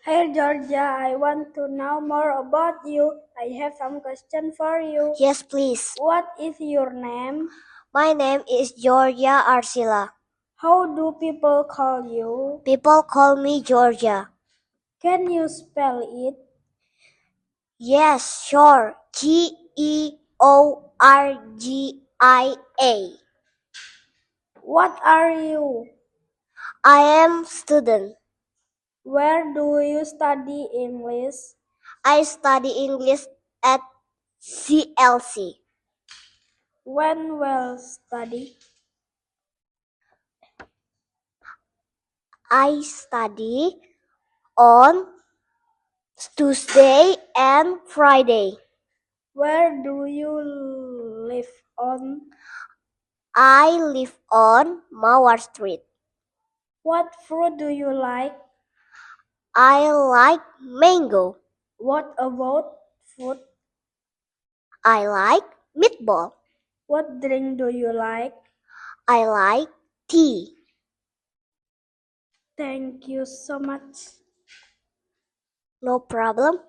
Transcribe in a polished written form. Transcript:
Hey Georgia, I want to know more about you. I have some questions for you. Yes, please. What is your name? My name is Georgia Arcila. How do people call you? People call me Georgia. Can you spell it? Yes, sure. Georgia. What are you? I am student. Where do you study English? I study English at CLC. When will study? I study on Tuesday and Friday. Where do you live on? I live on Mawar Street. What fruit do you like? I like mango. What about food? I like meatball. What drink do you like? I like tea. Thank you so much. No problem.